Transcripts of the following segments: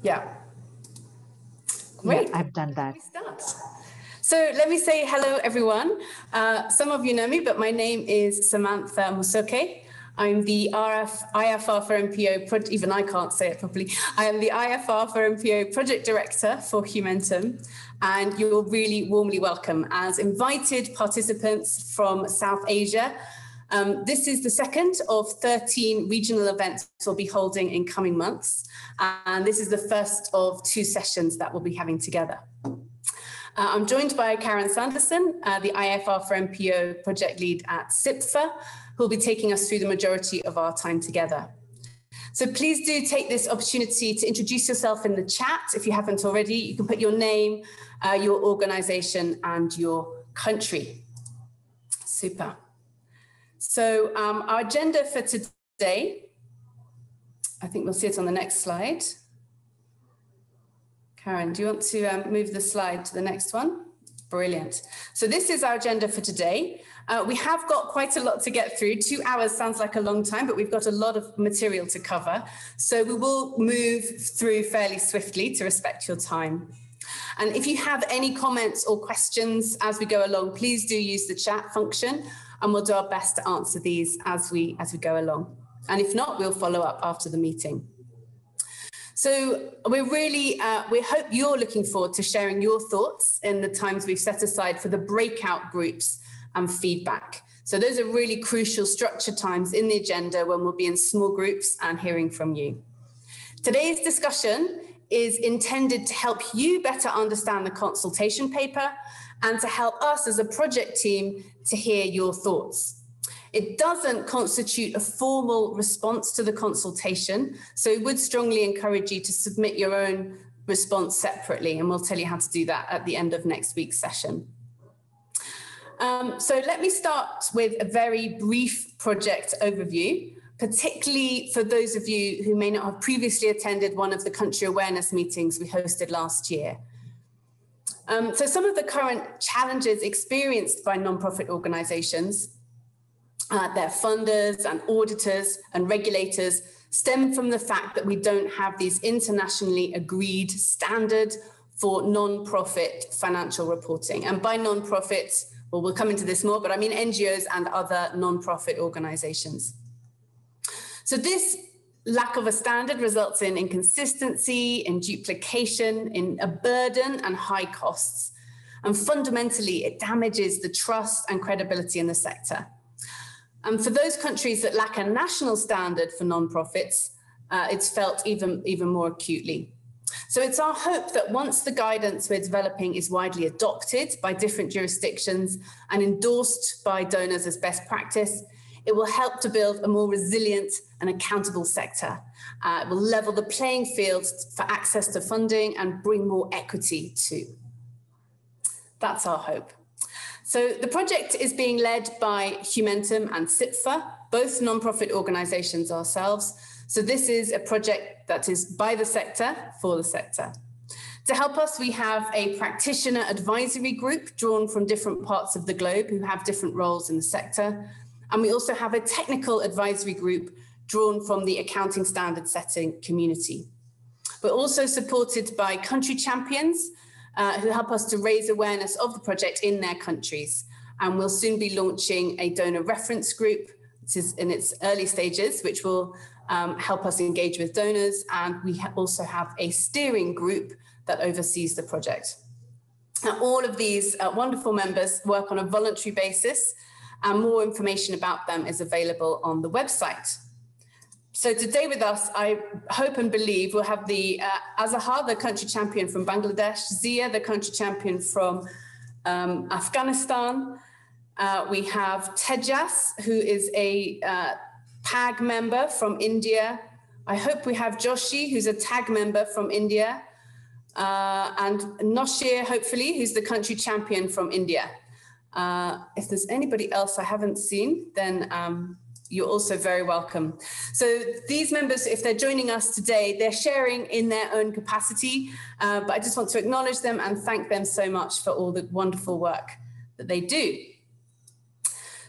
Yeah. Great. Yeah, I've done that. So let me say hello, everyone. Some of you know me, but my name is Samantha Musoke. I'm the IFR4NPO, even I can't say it properly. I am the IFR4NPO Project Director for Humentum, and you're really warmly welcome as invited participants from South Asia. This is the second of 13 regional events we'll be holding in coming months, and this is the first of 2 sessions that we'll be having together. I'm joined by Karen Sanderson, the IFR4NPO project lead at CIPFA, who will be taking us through the majority of our time together. So please do take this opportunity to introduce yourself in the chat. If you haven't already, you can put your name, your organization, and your country. Super. So our agenda for today, I think we'll see it on the next slide. Karen, do you want to move the slide to the next one? Brilliant. So this is our agenda for today. We have got quite a lot to get through. 2 hours sounds like a long time, but we've got a lot of material to cover. So we will move through fairly swiftly to respect your time. And if you have any comments or questions as we go along, please do use the chat function, and we'll do our best to answer these as we go along. And if not, we'll follow up after the meeting. So we hope you're looking forward to sharing your thoughts in the times we've set aside for the breakout groups and feedback. So those are really crucial structured times in the agenda when we'll be in small groups and hearing from you. Today's discussion is intended to help you better understand the consultation paper and to help us as a project team to hear your thoughts. It doesn't constitute a formal response to the consultation, so we would strongly encourage you to submit your own response separately, and we'll tell you how to do that at the end of next week's session. So let me start with a very brief project overview, particularly for those of you who may not have previously attended one of the country awareness meetings we hosted last year. So some of the current challenges experienced by nonprofit organizations, their funders and auditors and regulators, stem from the fact that we don't have these internationally agreed standards for non-profit financial reporting. And by non-profits, well, we'll come into this more, but I mean NGOs and other non-profit organizations. So this lack of a standard results in inconsistency, in duplication, in a burden and high costs. And fundamentally, it damages the trust and credibility in the sector. And for those countries that lack a national standard for non-profits, it's felt even more acutely. So it's our hope that once the guidance we're developing is widely adopted by different jurisdictions and endorsed by donors as best practice, it will help to build a more resilient and accountable sector. It will level the playing field for access to funding and bring more equity too. That's our hope. So the project is being led by Humentum and CIPFA, both non-profit organizations ourselves. So this is a project that is by the sector, for the sector. To help us, we have a practitioner advisory group drawn from different parts of the globe who have different roles in the sector. And we also have a technical advisory group drawn from the accounting standard setting community. We're also supported by country champions who help us to raise awareness of the project in their countries. And we'll soon be launching a donor reference group, which is in its early stages, which will help us engage with donors. And we also have a steering group that oversees the project. Now, all of these wonderful members work on a voluntary basis, and more information about them is available on the website. So today with us, I hope and believe we'll have the Azahar, the country champion from Bangladesh, Zia, the country champion from Afghanistan. We have Tejas, who is a TAG member from India. I hope we have Joshi, who's a TAG member from India. And Noshir, hopefully, who's the country champion from India. If there's anybody else I haven't seen, then you're also very welcome. So these members, if they're joining us today, they're sharing in their own capacity, but I just want to acknowledge them and thank them so much for all the wonderful work that they do.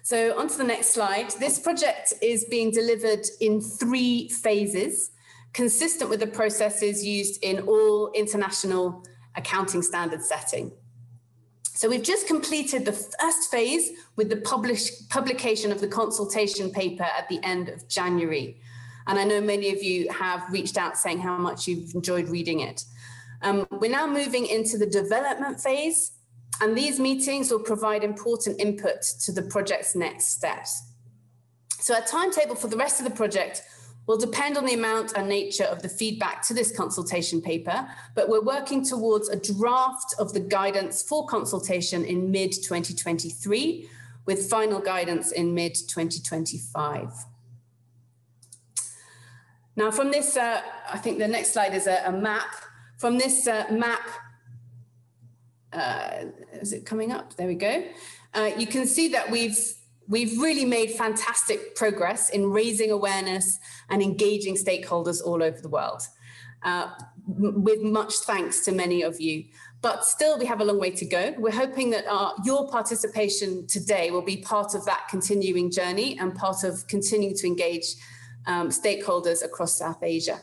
So on to the next slide. This project is being delivered in 3 phases. consistent with the processes used in all international accounting standard setting. So we've just completed the first phase with the publication of the consultation paper at the end of January. And I know many of you have reached out saying how much you've enjoyed reading it. We're now moving into the development phase, and these meetings will provide important input to the project's next steps. So our timetable for the rest of the project will depend on the amount and nature of the feedback to this consultation paper, but we're working towards a draft of the guidance for consultation in mid-2023, with final guidance in mid-2025. Now from this, I think the next slide is a map. From this map, is it coming up? There we go. You can see that we've really made fantastic progress in raising awareness and engaging stakeholders all over the world, with much thanks to many of you. But still, we have a long way to go. We're hoping that your participation today will be part of that continuing journey and part of continuing to engage stakeholders across South Asia.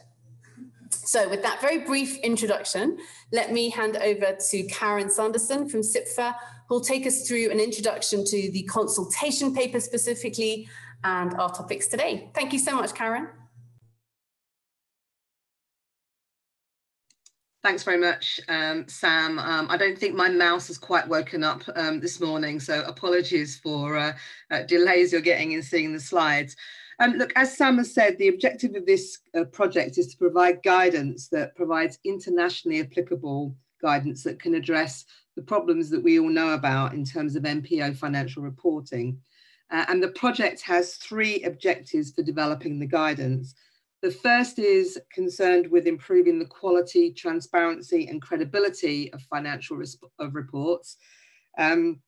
So with that very brief introduction, let me hand over to Karen Sanderson from CIPFA, who'll take us through an introduction to the consultation paper specifically and our topics today. Thank you so much, Karen. Thanks very much, Sam. I don't think my mouse has quite woken up this morning, so apologies for delays you're getting in seeing the slides. Look, as Sam has said, the objective of this project is to provide guidance that provides internationally applicable guidance that can address the problems that we all know about in terms of NPO financial reporting. And the project has three objectives for developing the guidance. The first is concerned with improving the quality, transparency and credibility of financial reports. And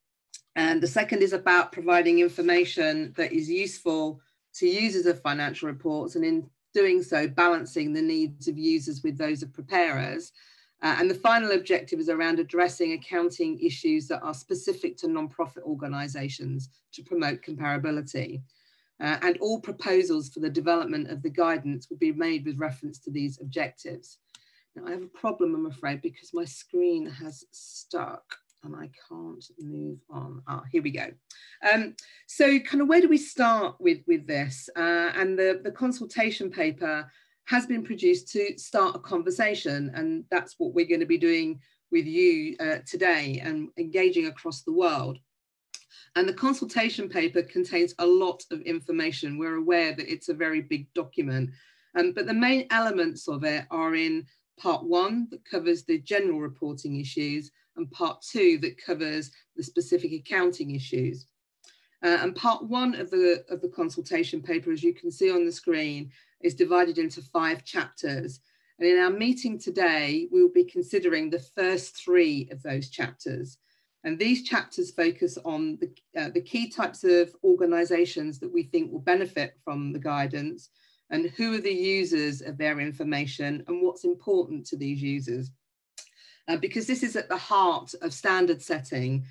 the second is about providing information that is useful to users of financial reports, and in doing so, balancing the needs of users with those of preparers. And the final objective is around addressing accounting issues that are specific to non-profit organisations to promote comparability. And all proposals for the development of the guidance will be made with reference to these objectives. Now, I have a problem, I'm afraid, because my screen has stuck and I can't move on. Here we go. So kind of where do we start with this? And the consultation paper has been produced to start a conversation, and that's what we're going to be doing with you today and engaging across the world. And the consultation paper contains a lot of information. We're aware that it's a very big document, but the main elements of it are in part 1 that covers the general reporting issues, and part 2 that covers the specific accounting issues. And part 1 of the consultation paper, as you can see on the screen, is divided into 5 chapters. And in our meeting today, we will be considering the first 3 of those chapters. And these chapters focus on the key types of organisations that we think will benefit from the guidance, and who are the users of their information and what's important to these users. Because this is at the heart of standard setting,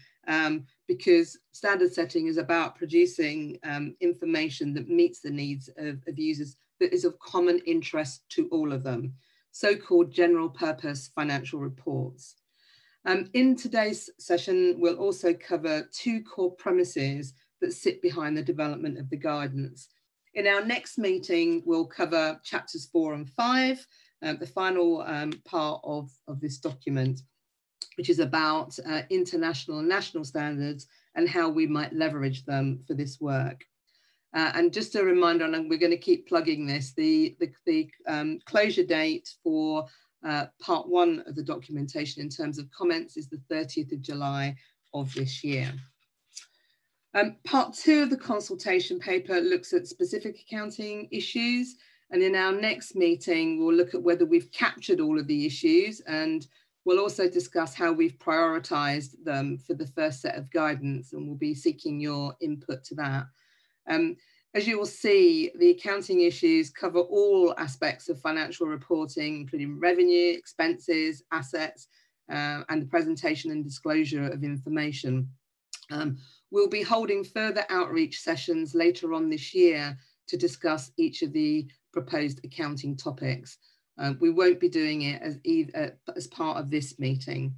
because standard setting is about producing information that meets the needs of users that is of common interest to all of them, so-called general purpose financial reports. In today's session, we'll also cover 2 core premises that sit behind the development of the guidance. In our next meeting, we'll cover chapters 4 and 5, the final part of this document, which is about international and national standards and how we might leverage them for this work. And just a reminder, and we're going to keep plugging this, the closure date for part 1 of the documentation in terms of comments is the 30th of July of this year. Part 2 of the consultation paper looks at specific accounting issues, and in our next meeting we'll look at whether we've captured all of the issues, and we'll also discuss how we've prioritised them for the first set of guidance, and we'll be seeking your input to that. As you will see, the accounting issues cover all aspects of financial reporting, including revenue, expenses, assets, and the presentation and disclosure of information. We'll be holding further outreach sessions later on this year to discuss each of the proposed accounting topics. We won't be doing it as part of this meeting.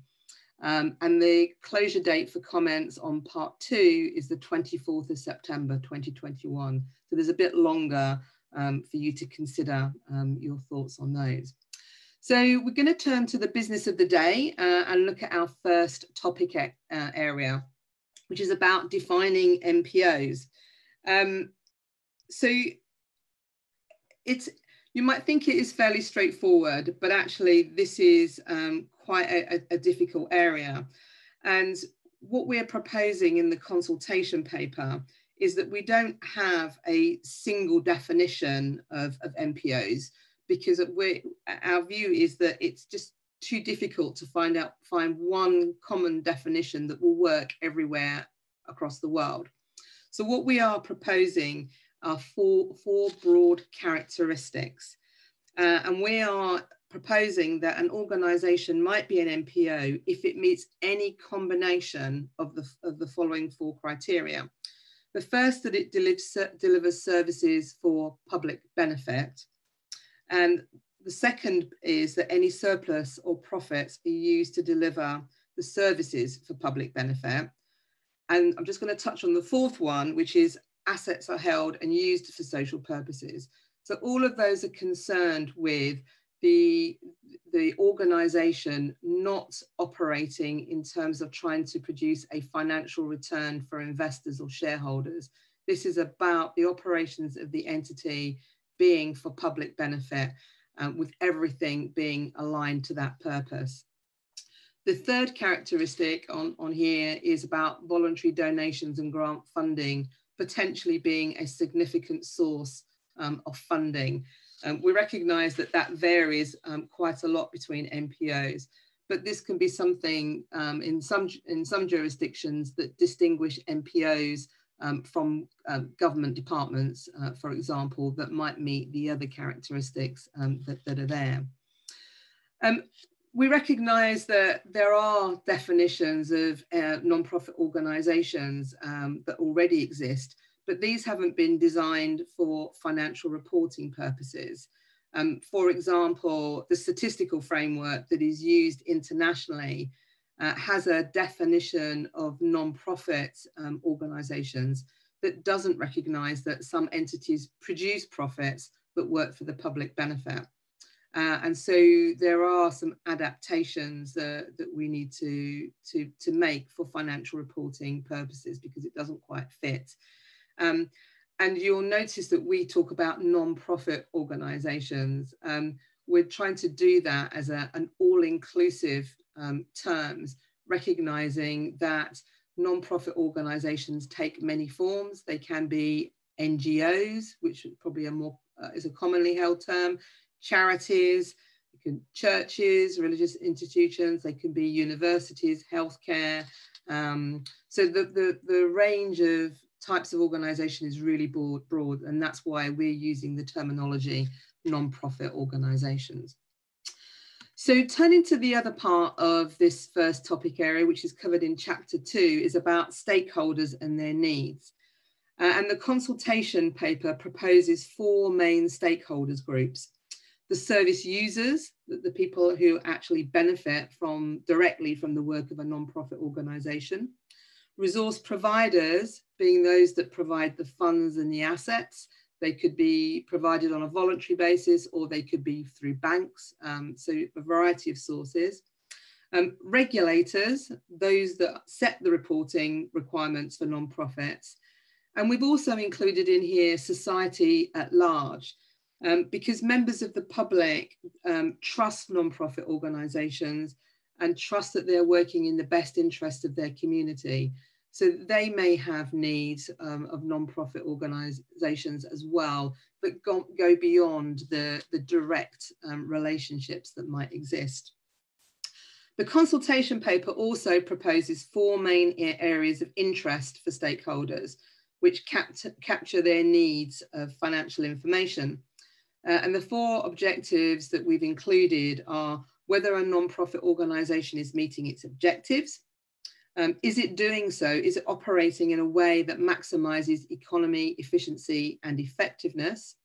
And the closure date for comments on part 2 is the 24th of September 2021. So there's a bit longer for you to consider your thoughts on those. So we're going to turn to the business of the day and look at our first topic area, which is about defining NPOs. So you might think it is fairly straightforward, but actually this is quite a difficult area. And what we're proposing in the consultation paper is that we don't have a single definition of NPOs, because our view is that it's just too difficult to find one common definition that will work everywhere across the world. So what we are proposing are four broad characteristics. And we are proposing that an organisation might be an NPO if it meets any combination of the following 4 criteria. The first, that it delivers services for public benefit. And the second is that any surplus or profits are used to deliver the services for public benefit. And I'm just going to touch on the 4th one, which is assets are held and used for social purposes. So all of those are concerned with the organisation not operating in terms of trying to produce a financial return for investors or shareholders. This is about the operations of the entity being for public benefit, with everything being aligned to that purpose. The 3rd characteristic on here is about voluntary donations and grant funding potentially being a significant source of funding. We recognise that varies quite a lot between NPOs, but this can be something in some jurisdictions that distinguish NPOs from government departments, for example, that might meet the other characteristics that are there. We recognise that there are definitions of non-profit organisations that already exist, but these haven't been designed for financial reporting purposes. For example, the statistical framework that is used internationally has a definition of non-profit organisations that doesn't recognise that some entities produce profits but work for the public benefit. And so there are some adaptations that we need to make for financial reporting purposes, because it doesn't quite fit. And you'll notice that we talk about non-profit organisations. We're trying to do that as an all-inclusive terms, recognising that non-profit organisations take many forms. They can be NGOs, which probably is a commonly held term, charities, churches, religious institutions, they can be universities, healthcare. So the range of types of organisation is really broad, and that's why we're using the terminology non-profit organisations. So turning to the other part of this first topic area, which is covered in chapter 2, is about stakeholders and their needs. And the consultation paper proposes 4 main stakeholders groups: the service users, the people who actually benefit directly from the work of a non-profit organisation; resource providers, being those that provide the funds and the assets. They could be provided on a voluntary basis, or they could be through banks, so a variety of sources. Regulators, those that set the reporting requirements for non-profits. And we've also included in here society at large, because members of the public trust non-profit organisations and trust that they're working in the best interest of their community. So they may have needs of non-profit organisations as well, but go beyond the direct relationships that might exist. The consultation paper also proposes 4 main areas of interest for stakeholders, which capture their needs of financial information. And the 4 objectives that we've included are whether a non-profit organisation is meeting its objectives, Is it doing so? Is it operating in a way that maximizes economy, efficiency, and effectiveness?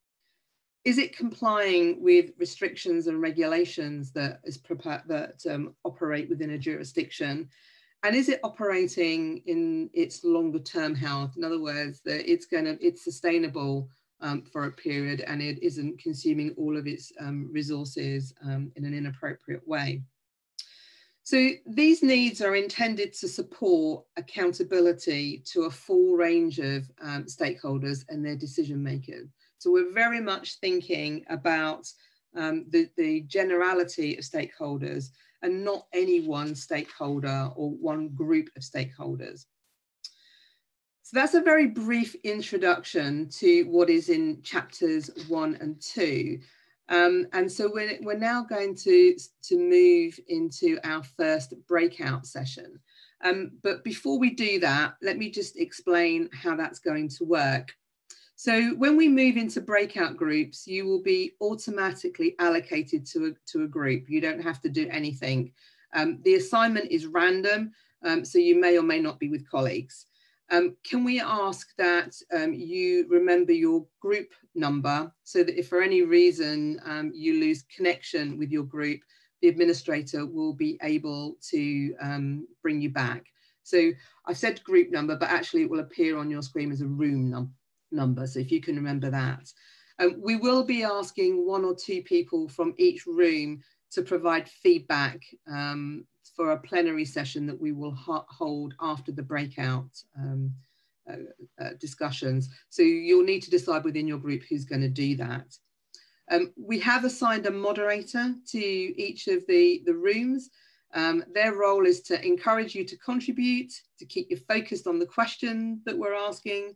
Is it complying with restrictions and regulations that operate within a jurisdiction? And is it operating in its longer term health? In other words, that it's sustainable for a period, and it isn't consuming all of its resources in an inappropriate way. So these needs are intended to support accountability to a full range of stakeholders and their decision makers. So we're very much thinking about the generality of stakeholders and not any one stakeholder or one group of stakeholders. So that's a very brief introduction to what is in chapters 1 and 2. And so we're now going to move into our first breakout session. But before we do that, let me just explain how that's going to work. So when we move into breakout groups, you will be automatically allocated to a group. You don't have to do anything. The assignment is random, so you may or may not be with colleagues. Can we ask that you remember your group number so that if for any reason you lose connection with your group, the administrator will be able to bring you back. So I've said group number, but actually it will appear on your screen as a room number. So if you can remember that. We will be asking 1 or 2 people from each room to provide feedback for a plenary session that we will hold after the breakout discussions. So you'll need to decide within your group who's going to do that. We have assigned a moderator to each of the rooms. Their role is to encourage you to contribute, to keep you focused on the question that we're asking,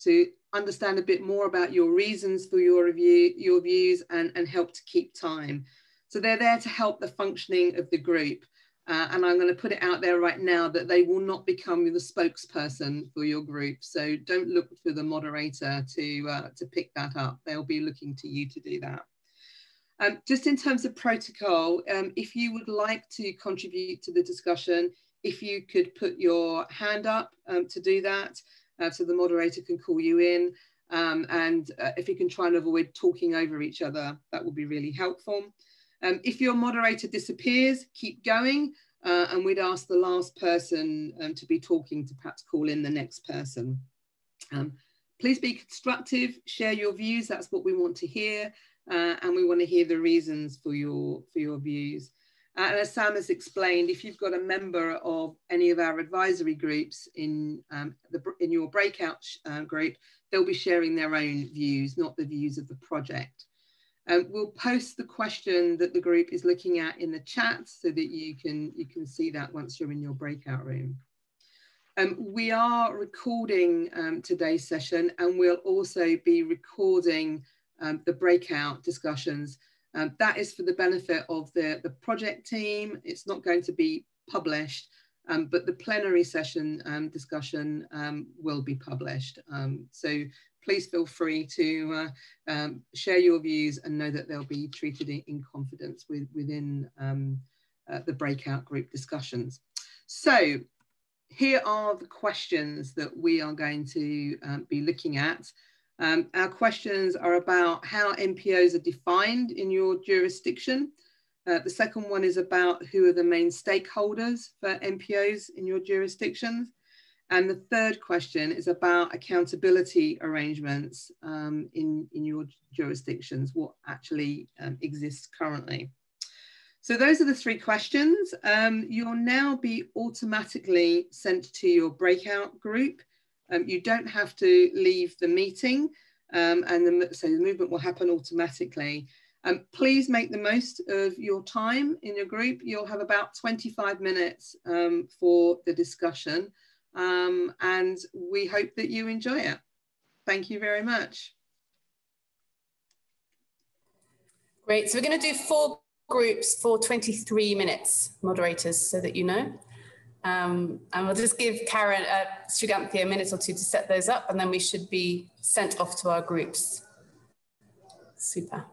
to understand a bit more about your reasons for your views and help to keep time. So they're there to help the functioning of the group. And I'm going to put it out there right now that they will not become the spokesperson for your group. So don't look for the moderator to pick that up. They'll be looking to you to do that. Just in terms of protocol, if you would like to contribute to the discussion, if you could put your hand up to do that, so the moderator can call you in. And if you can try and avoid talking over each other, that will be really helpful. If your moderator disappears, keep going, and we'd ask the last person to be talking to perhaps call in the next person. Please be constructive, share your views, that's what we want to hear, and we want to hear the reasons for your views. And as Sam has explained, if you've got a member of any of our advisory groups in your breakout group, they'll be sharing their own views, not the views of the project. We'll post the question that the group is looking at in the chat so that you can see that once you're in your breakout room. We are recording today's session, and we'll also be recording the breakout discussions. That is for the benefit of the project team. It's not going to be published, but the plenary session discussion will be published. So please feel free to share your views and know that they'll be treated in confidence within the breakout group discussions. So here are the questions that we are going to be looking at. Our questions are about how NPOs are defined in your jurisdiction. The second one is about who are the main stakeholders for NPOs in your jurisdictions. And the third question is about accountability arrangements in your jurisdictions, what actually exists currently. So those are the 3 questions. You'll now be automatically sent to your breakout group. You don't have to leave the meeting, so the movement will happen automatically. Please make the most of your time in your group. You'll have about 25 minutes for the discussion, and we hope that you enjoy it. Thank you very much. Great, so we're going to do 4 groups for 23 minutes, moderators, so that you know. And we'll just give Karen, Sriganthi a minute or 2 to set those up, and then we should be sent off to our groups. Super.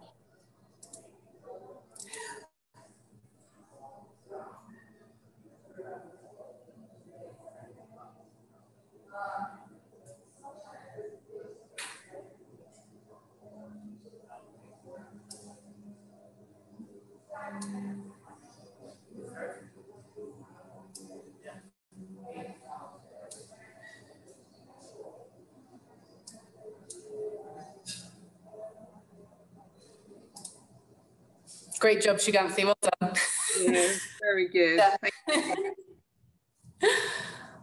Great job, Shuganthi. Well done. Yeah, very good. Yeah. Thank you.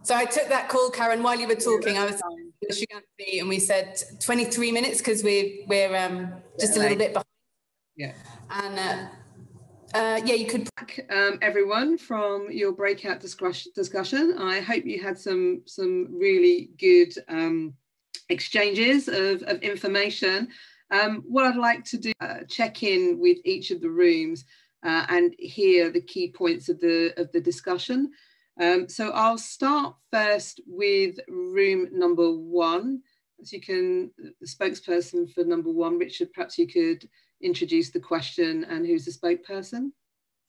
So I took that call, Karen, while you were talking. I was with Shuganthi and we said 23 minutes because we're just a little bit behind. Yeah. And yeah, you could everyone from your breakout discussion. I hope you had some really good exchanges of information. What I'd like to do, check in with each of the rooms and hear the key points of the discussion. So I'll start first with room number 1. As you can, the spokesperson for number 1, Richard, perhaps you could introduce the question and who's the spokesperson.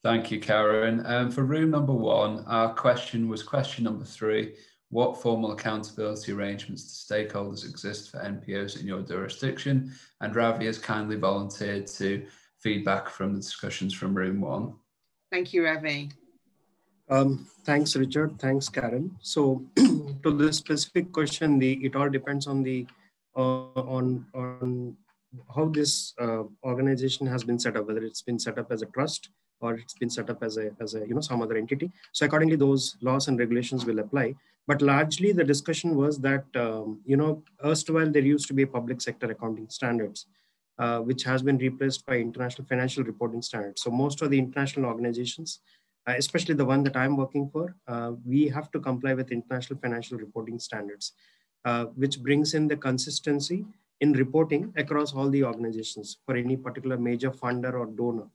Thank you, Karen. For room number 1, our question was question number 3. What formal accountability arrangements to stakeholders exist for NPOs in your jurisdiction? And Ravi has kindly volunteered to feedback from the discussions from room 1. Thank you, Ravi. Thanks, Richard. Thanks, Karen. So to this specific question, it all depends on the on how this organization has been set up, whether it's been set up as a trust or it's been set up as a some other entity. So accordingly, those laws and regulations will apply. But largely, the discussion was that erstwhile there used to be a public sector accounting standards, which has been replaced by international financial reporting standards. So most of the international organizations, especially the one that I'm working for, we have to comply with international financial reporting standards, which brings in the consistency in reporting across all the organizations for any particular major funder or donor.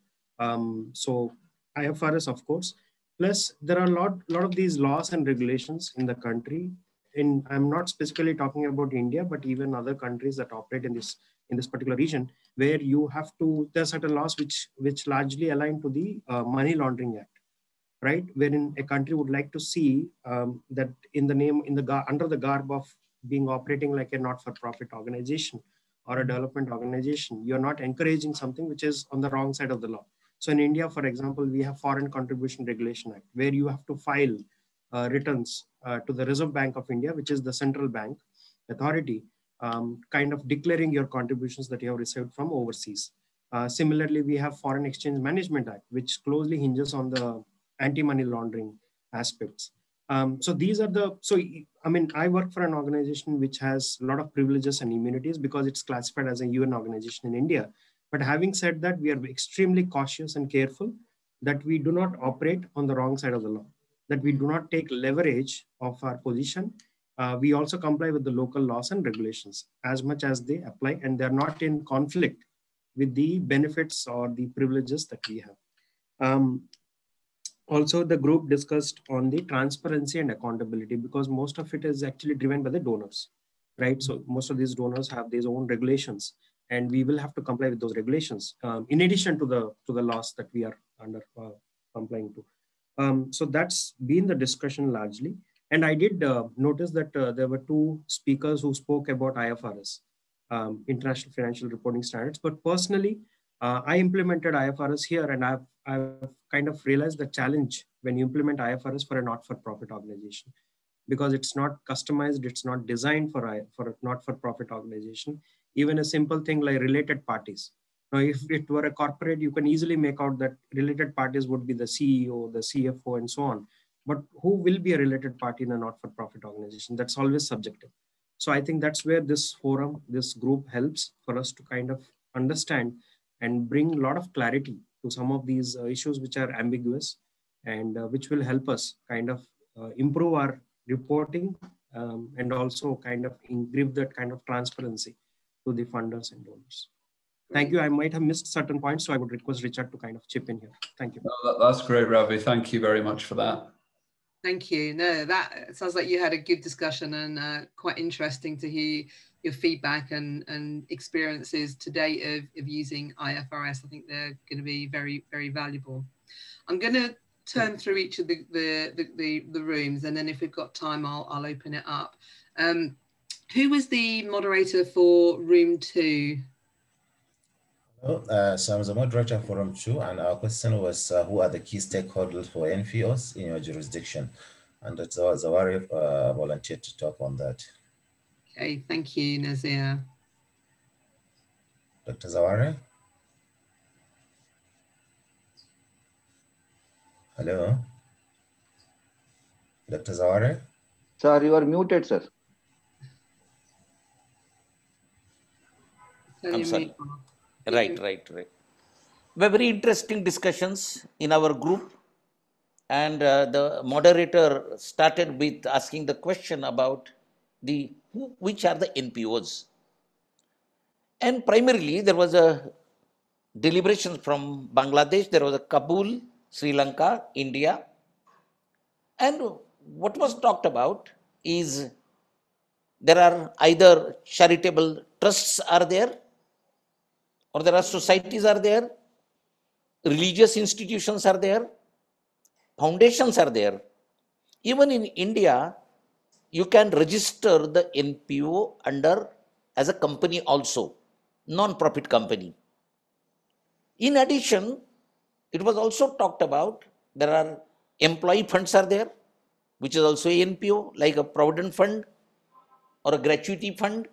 So IFRS, of course, plus there are a lot of these laws and regulations in the country. I'm not specifically talking about India, but even other countries that operate in this particular region, where you have to, there are certain laws which largely align to the Money Laundering Act, right? Wherein a country would like to see that under the garb of being operating like a not-for-profit organization or a development organization, you're not encouraging something which is on the wrong side of the law. So in India, for example, we have Foreign Contribution Regulation Act, where you have to file returns to the Reserve Bank of India, which is the central bank authority, kind of declaring your contributions that you have received from overseas. Similarly, we have Foreign Exchange Management Act, which closely hinges on the anti-money laundering aspects. So these are I work for an organization which has a lot of privileges and immunities because it's classified as a UN organization in India. But having said that, we are extremely cautious and careful that we do not operate on the wrong side of the law, that we do not take leverage of our position. We also comply with the local laws and regulations as much as they apply, and they're not in conflict with the benefits or the privileges that we have. Also, the group discussed on the transparency and accountability, because most of it is actually driven by the donors, right? So most of these donors have their own regulations, and we will have to comply with those regulations in addition to the laws that we are under complying to. So that's been the discussion largely. And I did notice that there were 2 speakers who spoke about IFRS, International Financial Reporting Standards. But personally, I implemented IFRS here, and I've kind of realized the challenge when you implement IFRS for a not-for-profit organization, because it's not customized, it's not designed for a not-for-profit organization. Even a simple thing like related parties. Now, if it were a corporate, you can easily make out that related parties would be the CEO, the CFO, and so on. But who will be a related party in a not-for-profit organization? That's always subjective. So I think that's where this forum, this group helps for us to kind of understand and bring a lot of clarity to some of these issues which are ambiguous, and which will help us kind of improve our reporting and also kind of give that kind of transparency to the funders and donors. Thank you. I might have missed certain points, so I would request Richard to kind of chip in here. Thank you. No, that's great, Ravi. Thank you very much for that. Thank you. No, that sounds like you had a good discussion, and quite interesting to hear your feedback and experiences to date of using IFRS. I think they're going to be very, very valuable. I'm going to turn through each of the rooms, and then if we've got time, I'll open it up. Who was the moderator for room 2? Hello, so I'm the moderator for room 2, and our question was, who are the key stakeholders for NPOs in your jurisdiction? And that's Zawari volunteered to talk on that. Okay, thank you, Nazir. Dr. Zawari? Hello, Dr. Zaware? Sir, you are muted, sir. I'm sorry. Right. Very interesting discussions in our group. And the moderator started with asking the question about which are the NPOs. And primarily, there was a deliberation from Bangladesh, there was a Kabul, Sri Lanka, India. And what was talked about is there are either charitable trusts are there, or there are societies are there, religious institutions are there, foundations are there. Even in India, you can register the NPO under as a company also, non-profit company. In addition, it was also talked about there are employee funds are there, which is also a NPO, like a provident fund or a gratuity fund.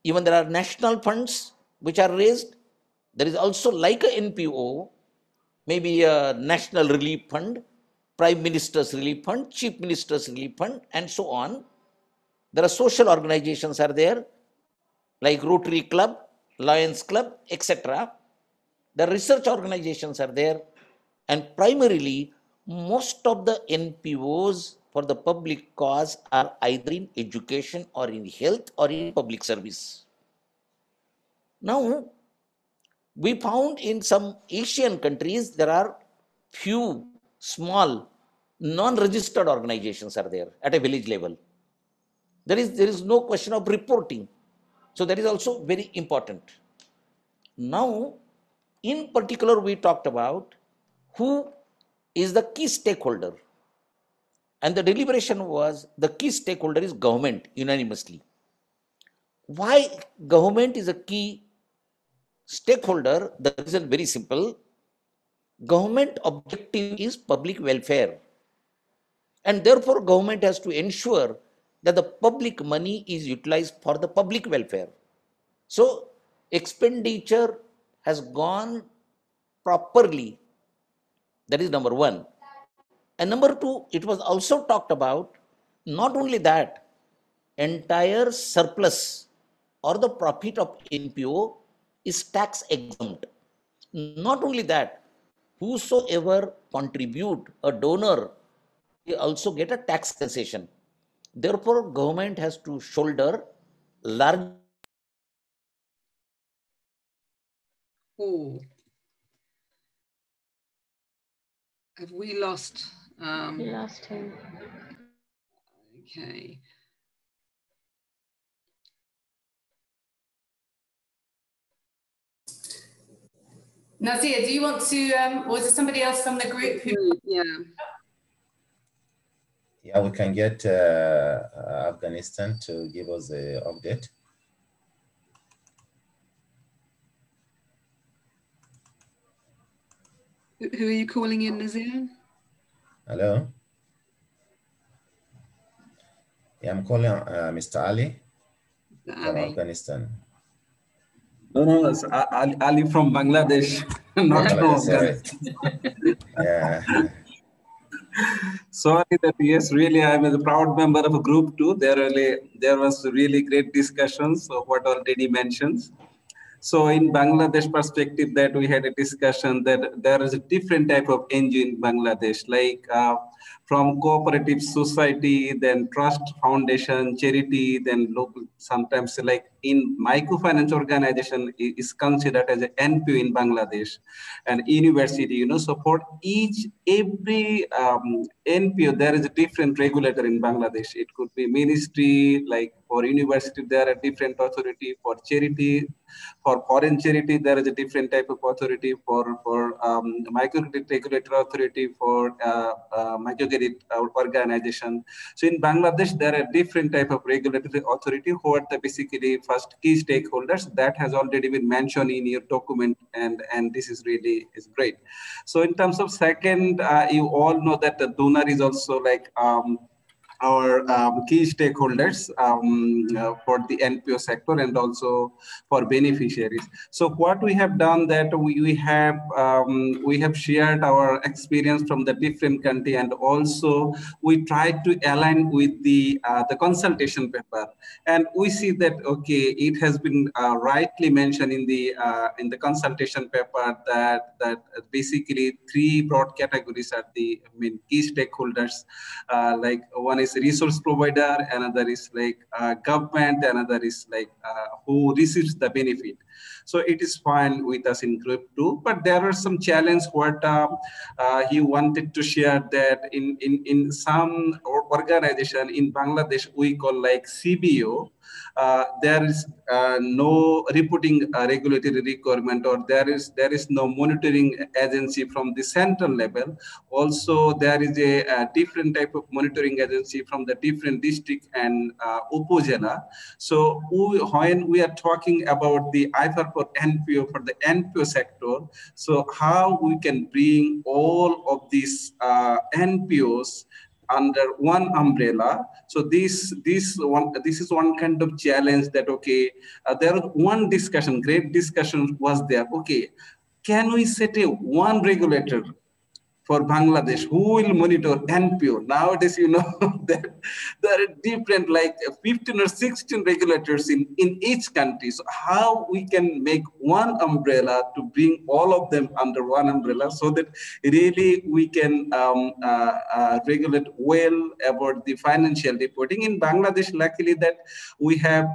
Even there are national funds which are raised. There is also like a NPO, maybe a national relief fund, prime minister's relief fund, chief minister's relief fund, and so on. There are social organizations are there, like Rotary Club, Lions Club, etc. The research organizations are there, and primarily most of the NPOs for the public cause are either in education or in health or in public service. Now, we found in some Asian countries there are few small non-registered organizations are there at a village level. There is no question of reporting. So that is also very important. Now, in particular, we talked about who is the key stakeholder. And the deliberation was the key stakeholder is government unanimously. Why government is a key stakeholder? The reason very simple. Government objective is public welfare. And therefore, government has to ensure that the public money is utilized for the public welfare. So, expenditure has gone properly. That is number one. And number two, it was also talked about, not only that, entire surplus or the profit of NPO is tax exempt. Not only that, whosoever contribute, a donor, they also get a tax concession. Therefore, government has to shoulder large. Oh, have we lost? We lost him. Okay. Nazia, do you want to, was it somebody else from the group who? Yeah. Yeah, we can get Afghanistan to give us the update. Who are you calling in, Nazir? Hello? Yeah, I'm calling Mr. Ali from Afghanistan. No, it's Ali from Bangladesh, not from Afghanistan. Yeah. Sorry that, yes, really, I'm a proud member of a group too. There was really great discussions of what already mentioned. So in Bangladesh perspective, that we had a discussion that there is a different type of NGO in Bangladesh, like from cooperative society, then trust, foundation, charity, then local, sometimes like in microfinance organization is considered as an NPO in Bangladesh, and university, you know, so for every NPO, there is a different regulator in Bangladesh. It could be ministry, like for university, there are different authority, for charity, for foreign charity, there is a different type of authority, for microcredit regulator authority, for microcredit organization. So in Bangladesh, there are different type of regulatory authority who are the basically first key stakeholders that has already been mentioned in your document, and this is really is great. So in terms of second, you all know that the donor is also like our key stakeholders for the NPO sector and also for beneficiaries. So what we have done that we have shared our experience from the different country, and also we tried to align with the consultation paper. And we see that okay, it has been rightly mentioned in the consultation paper that basically three broad categories are the key stakeholders. Like one is resource provider, another is like government, another is like who receives the benefit. So it is fine with us in group 2, but there are some challenges what he wanted to share that in some organization in Bangladesh we call like CBO. There is no reporting regulatory requirement, or there is no monitoring agency from the central level. Also, there is a different type of monitoring agency from the different district and upozela. So when we are talking about the IFR4NPO for the NPO sector, so how we can bring all of these NPOs under one umbrella. So this is one kind of challenge that okay, there was one discussion, great discussion was there. Okay, can we set a one regulator for Bangladesh who will monitor NPO? Nowadays, you know, that there are different like 15 or 16 regulators in each country. So how we can make one umbrella to bring all of them under one umbrella so that really we can regulate well about the financial reporting. In Bangladesh, luckily that we have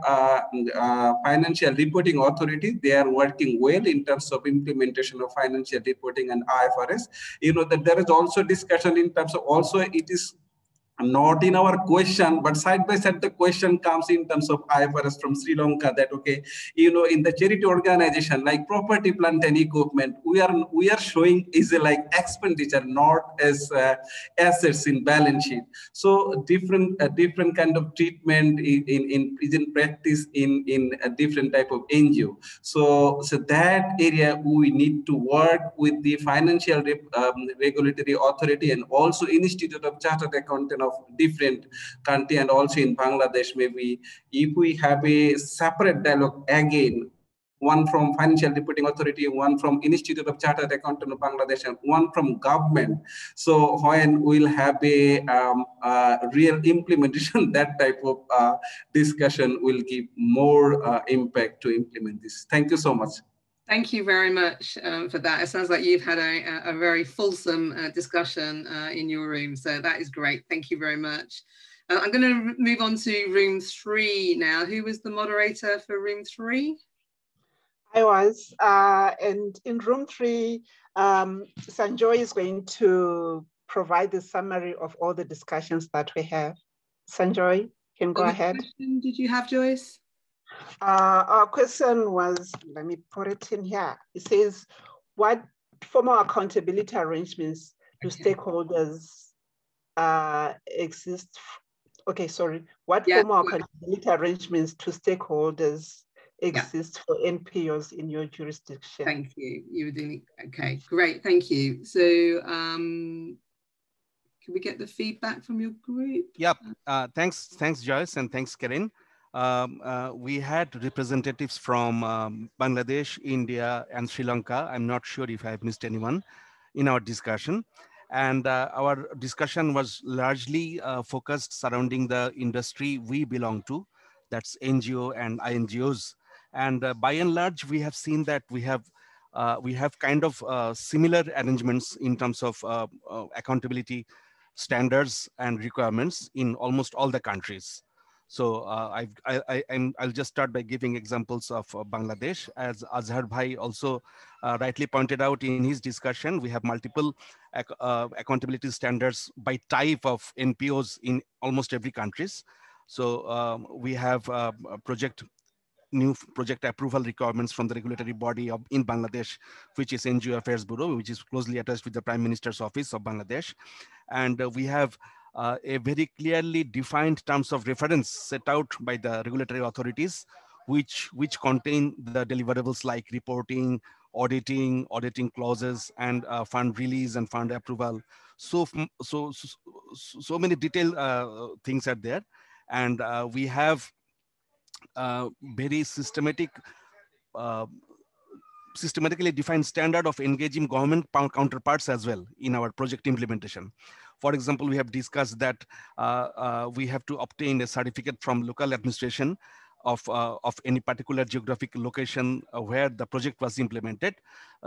financial reporting authority. They are working well in terms of implementation of financial reporting and IFRS. You know that there is also discussion in terms of also it is not in our question, but side by side the question comes in terms of IFRS from Sri Lanka that okay, you know, in the charity organization like property, plant and equipment, we are showing is a like expenditure, not as assets in balance sheet. So different kind of treatment in practice in a different type of NGO. So that area we need to work with the financial regulatory authority and also Institute of Chartered Accountant of different country, and also in Bangladesh, maybe if we have a separate dialogue again, one from Financial Reporting Authority, one from Institute of Chartered Accountant of Bangladesh, and one from government. So when we'll have a real implementation, that type of discussion will give more impact to implement this. Thank you so much. Thank you very much for that. It sounds like you've had a very fulsome discussion in your room. So that is great. Thank you very much. I'm going to move on to room 3 now. Who was the moderator for room 3? I was. And in room 3, Sanjoy is going to provide the summary of all the discussions that we have. Sanjoy, can go ahead. Question did you have, Joyce? Our question was, let me put it in here. It says, what formal accountability arrangements do stakeholders exist? Okay, sorry. What formal accountability arrangements to stakeholders exist for NPOs in your jurisdiction? Thank you. You were doing okay. Great. Thank you. So, can we get the feedback from your group? Yep. Thanks, Joyce, and thanks, Karen. We had representatives from Bangladesh, India, and Sri Lanka. I'm not sure if I've missed anyone in our discussion. And our discussion was largely focused surrounding the industry we belong to, that's NGO and INGOs. And by and large, we have seen that we have kind of similar arrangements in terms of accountability standards and requirements in almost all the countries. So I'll just start by giving examples of Bangladesh. As Azhar Bhai also rightly pointed out in his discussion, we have multiple accountability standards by type of NPOs in almost every countries. So we have new project approval requirements from the regulatory body in Bangladesh, which is NGO Affairs Bureau, which is closely attached with the Prime Minister's Office of Bangladesh. And we have a very clearly defined terms of reference set out by the regulatory authorities, which contain the deliverables like reporting, auditing clauses, and fund release and fund approval. So so many detailed things are there, and we have very systematically defined standard of engaging government counterparts as well in our project implementation. For example, we have discussed that we have to obtain a certificate from local administration of any particular geographic location where the project was implemented,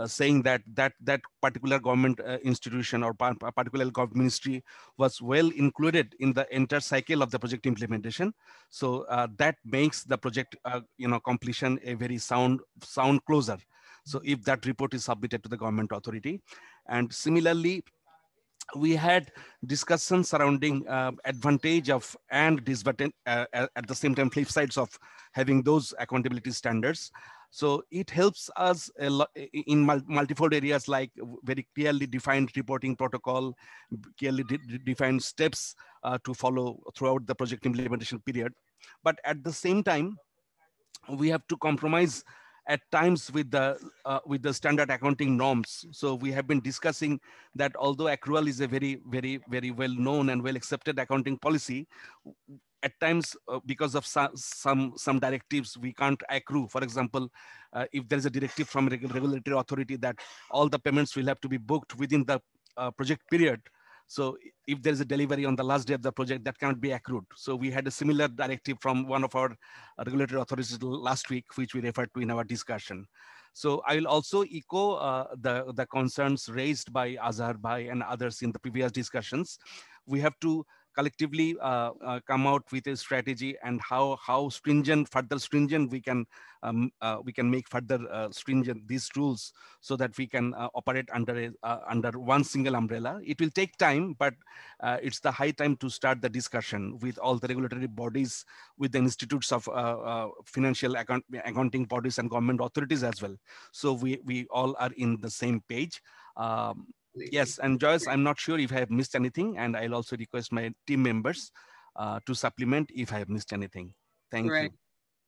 saying that that particular government institution or particular government ministry was well included in the entire cycle of the project implementation. So that makes the project completion a very sound closure. So if that report is submitted to the government authority. And similarly, we had discussions surrounding advantage of and disadvantage at the same time flip sides of having those accountability standards. So it helps us a lot in multiple areas, like very clearly defined reporting protocol, clearly defined steps to follow throughout the project implementation period. But at the same time, we have to compromise at times with the standard accounting norms. So we have been discussing that although accrual is a very well known and well accepted accounting policy, at times because of some directives we can't accrue. For example, if there is a directive from a regulatory authority that all the payments will have to be booked within the project period, so if there is a delivery on the last day of the project, that cannot be accrued. So we had a similar directive from one of our regulatory authorities last week, which we referred to in our discussion. So I will also echo the concerns raised by Azhar Bhai and others in the previous discussions. We have to collectively come out with a strategy and how further stringent we can make further stringent these rules, so that we can operate under one single umbrella. It will take time, but it's the high time to start the discussion with all the regulatory bodies, with the institutes of financial accounting bodies and government authorities as well. So we all are in the same page. Yes, and Joyce, I'm not sure if I have missed anything, and I'll also request my team members to supplement if I have missed anything. Thank you.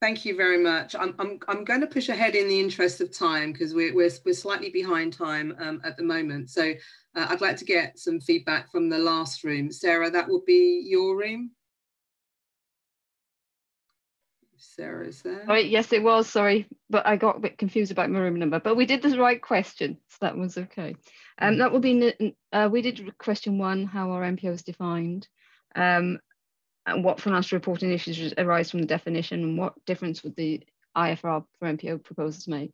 Thank you very much. I'm going to push ahead in the interest of time, because we're slightly behind time at the moment. So I'd like to get some feedback from the last room. Sarah, that would be your room. Sarah is there. Oh, yes, it was. Sorry, but I got a bit confused about my room number. But we did the right question, so that was okay. That will be. We did question 1: how are NPOs defined, and what financial reporting issues arise from the definition, and what difference would the IFR4NPO proposals make?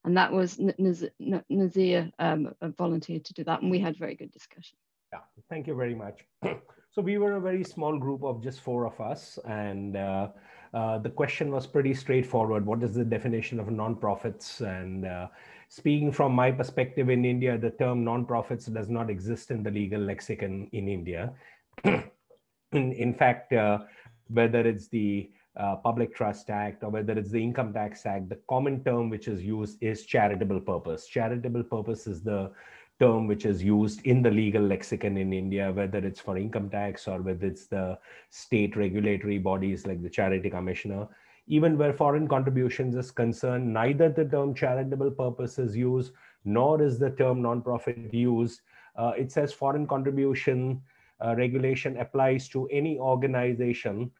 And that was Nazir volunteered to do that, and we had very good discussion. Yeah, thank you very much. So we were a very small group of just 4 of us, and the question was pretty straightforward. What is the definition of non-profits? And speaking from my perspective, in India, the term non-profits does not exist in the legal lexicon in India. In fact, whether it's the Public Trust Act or whether it's the Income Tax Act, the common term which is used is charitable purpose. Charitable purpose is the term which is used in the legal lexicon in India, whether it's for income tax or whether it's the state regulatory bodies like the Charity Commissioner. Even where foreign contributions is concerned, neither the term charitable purpose is used, nor is the term non-profit used. It says foreign contribution regulation applies to any organization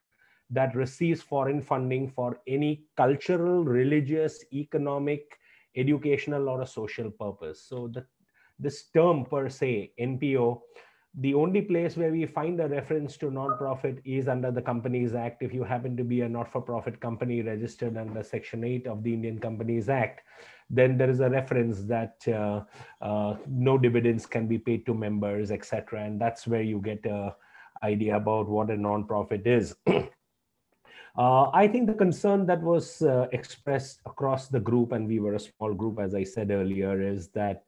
that receives foreign funding for any cultural, religious, economic, educational, or a social purpose. So this term per se, NPO, the only place where we find a reference to non-profit is under the Companies Act. If you happen to be a not-for-profit company registered under Section 8 of the Indian Companies Act, then there is a reference that no dividends can be paid to members, etc. And that's where you get an idea about what a non-profit is. I think the concern that was expressed across the group, and we were a small group, as I said earlier, is that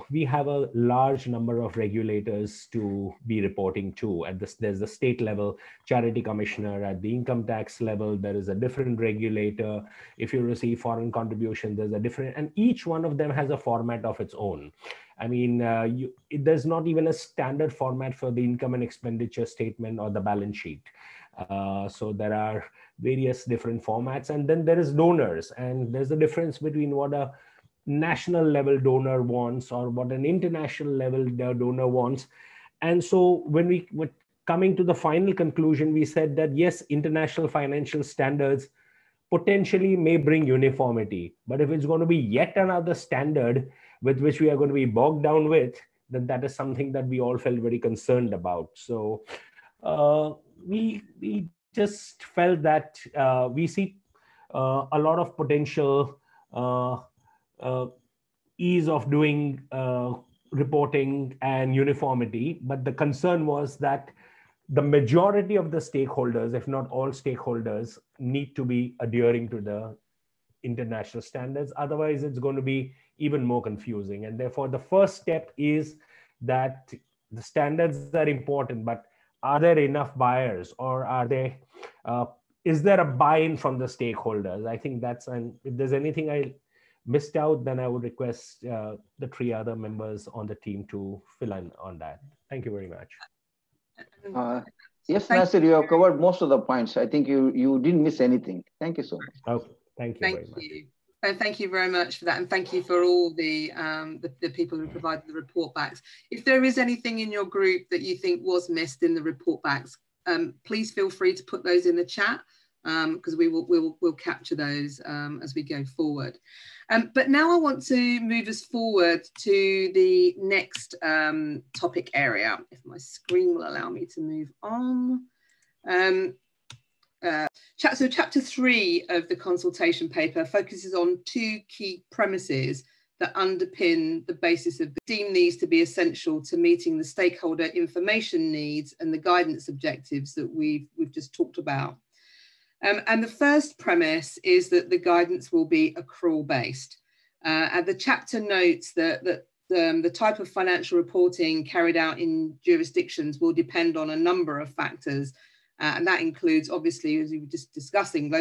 we have a large number of regulators to be reporting to. There's the state level Charity Commissioner. At the income tax level, there is a different regulator. If you receive foreign contribution, there's a different, and each one of them has a format of its own. I mean, there's not even a standard format for the income and expenditure statement or the balance sheet. So there are various different formats, and then there is donors, and there's a difference between what a national level donor wants or what an international level donor wants. And so when we were coming to the final conclusion, we said that yes, international financial standards potentially may bring uniformity, but if it's going to be yet another standard with which we are going to be bogged down with, then that is something that we all felt very concerned about. So we just felt that we see a lot of potential ease of doing reporting and uniformity, but the concern was that the majority of the stakeholders, if not all stakeholders, need to be adhering to the international standards. Otherwise, it's going to be even more confusing. And therefore, the first step is that the standards are important, but are there enough buyers, or are they, is there a buy-in from the stakeholders? I think that's, and if there's anything I missed out, then I would request the 3 other members on the team to fill in on that. Thank you very much. Yes, Nasir, you have covered most of the points. I think you didn't miss anything. Thank you so much. Okay, thank you very much. And thank you very much for that, and thank you for all the people who provided the report backs. If there is anything in your group that you think was missed in the report backs, please feel free to put those in the chat, because we'll capture those as we go forward. But now I want to move us forward to the next topic area, if my screen will allow me to move on. So chapter 3 of the consultation paper focuses on 2 key premises that underpin the basis of deem these to be essential to meeting the stakeholder information needs and the guidance objectives that we've just talked about. And the first premise is that the guidance will be accrual-based. And the chapter notes that the type of financial reporting carried out in jurisdictions will depend on a number of factors. And that includes, obviously, as we were just discussing,